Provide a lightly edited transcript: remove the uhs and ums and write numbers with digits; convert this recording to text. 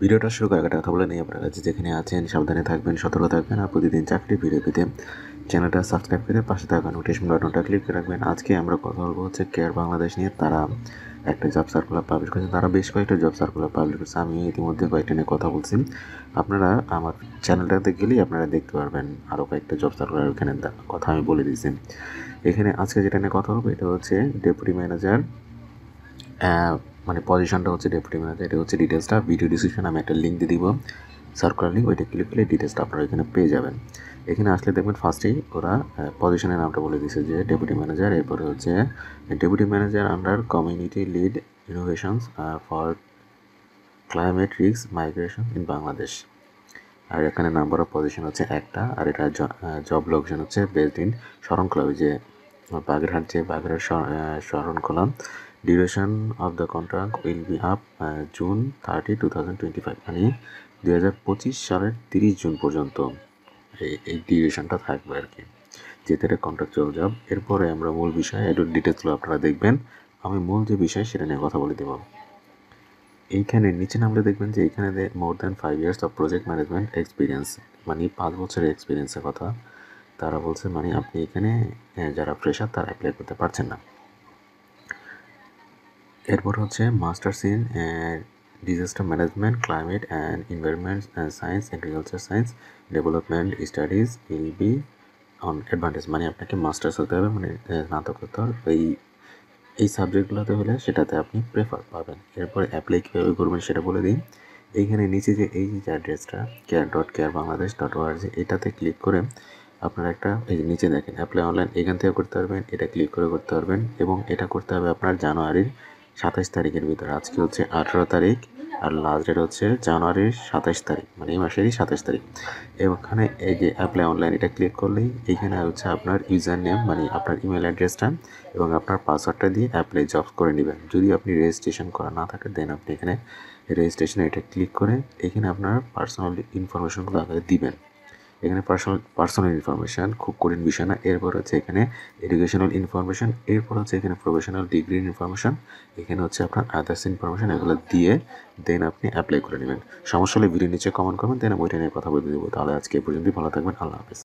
ভিডিওটা শুরু করার একটা কথা বলে নিই আপনারা যেখানে আছেন সাবধানে থাকবেন, সতর্ক থাকবেন আর প্রতিদিন চাকরি ভিডিও পেতে চ্যানেলটা সাবস্ক্রাইব করে পাশে থাকা নোটিফিকেশন বাটনটা ক্লিক করে রাখবেন। আজকে আমরা কথা বলবো হচ্ছে কেয়ার বাংলাদেশ নিয়ে। তারা একটা জব সার্কুলার পাবলিশ করেছে, তারা বেশ কয়েকটা জব সার্কুলার পাবলিশ করেছে। আমি ইতিমধ্যে কয়েকটা নিয়ে কথা বলছি, আপনারা আমার চ্যানেলটাতে গেলেই আপনারা দেখতে পারবেন আরও কয়েকটা জব সার্কুলার ওখানে কথা আমি বলে দিয়েছি। এখানে আজকে যেটা নিয়ে কথা বলবো এটা হচ্ছে ডেপুটি ম্যানেজার, মানে পজিশনটা হচ্ছে ডেপুটি ম্যানেজার। এটা হচ্ছে ডিটেলসটা ভিডিও ডিসক্রিপশনে আমি একটা লিঙ্ক দিয়ে দিব, সার্কুলার লিঙ্ক, ওইটা ক্লিক করলে ডিটেলসটা আপনারা এখানে পেয়ে যাবেন। এখানে আসলে দেখবেন ফার্স্টেই ওরা পজিশনের নামটা বলে দিয়েছে যে ডেপুটি ম্যানেজার, এরপরে হচ্ছে deputy manager under community lead innovations for climate risk migration in Bangladesh. আর এখানে নাম্বার অফ পজিশন হচ্ছে একটা, আর এটা জব লোকেশন হচ্ছে বেসড ইন শরণখোলা, ওই যে বাগেরহাট, যে Bagerhat Sarankhola. Duration of the contract will be up June 30, 2025, মানে 2025 সালের 30 জুন পর্যন্ত এই ডিউরেশনটা থাকবে আর কি, যেতে কন্ট্রাকচুয়াল জব। এরপরে আমরা মূল বিষয় একটু ডিটেলসগুলো আপনারা দেখবেন, আমি মূল যে বিষয় সেটা নিয়ে কথা বলে দেব। এইখানে নিচে নামলে দেখবেন যে এখানে more than 5 years of project management experience, মানে 5 বছরের এক্সপিরিয়েন্সের কথা তারা বলছে। মানে আপনি এখানে যারা ফ্রেশার তারা অ্যাপ্লাই করতে পারছেন না। এরপর হচ্ছে masters in disaster management, climate and environment science, agriculture science, development studies will be on advantage, মানে আপনাকে মাস্টার্স হতে হবে, মানে স্নাতকোত্তর এই সাবজেক্টগুলোতে হলে সেটাতে আপনি প্রেফার পাবেন। এরপরে অ্যাপ্লাই কীভাবে করবেন সেটা বলে দিই। এইখানে নিচে যে এই যে অ্যাড্রেসটা care.careBangladesh.org, এটাতে ক্লিক করে আপনারা একটা, এই যে নিচে দেখেন অ্যাপ্লাই অনলাইন, এখান থেকে করতে পারবেন, এটা ক্লিক করে করতে পারবেন। এবং এটা করতে হবে আপনার জানুয়ারির 27 তারিখের ভিতরে। আজকে হচ্ছে 18 তারিখ আর লাস্ট ডেট হচ্ছে জানুয়ারির 27 তারিখ, মানে এই মাসেরই 27 তারিখ। এখানে এই যে অ্যাপ্লাই অনলাইন, এটা ক্লিক করলেই এইখানে হচ্ছে আপনার ইউজার নেম, মানে আপনার ইমেল অ্যাড্রেসটা এবং আপনার পাসওয়ার্ডটা দিয়ে অ্যাপ্লাই জব করে নেবেন। যদি আপনি রেজিস্ট্রেশন করা না থাকে দেন আপনি এখানে রেজিস্ট্রেশনে এটা ক্লিক করে এখানে আপনার পার্সোনাল ইনফরমেশনগুলো আগে দিবেন। এখানে পার্সোনাল ইনফরমেশান খুব কঠিন বিষয় না। এরপর হচ্ছে এখানে এডুকেশনাল ইনফরমেশান, এরপর হচ্ছে এখানে প্রফেশনাল ডিগ্রির ইনফরমেশান, এখানে হচ্ছে আপনার আদার্স ইনফরমেশান, এগুলো দিয়ে দেন আপনি অ্যাপ্লাই করে নেবেন। সমস্যা হলে ভিডিও নিচে কমেন্ট করবেন, দেন ওইটা নিয়ে কথা বলে দেবো। তাহলে আজকে এ পর্যন্তই, ভালো থাকবেন, আল্লাহ হাফেজ।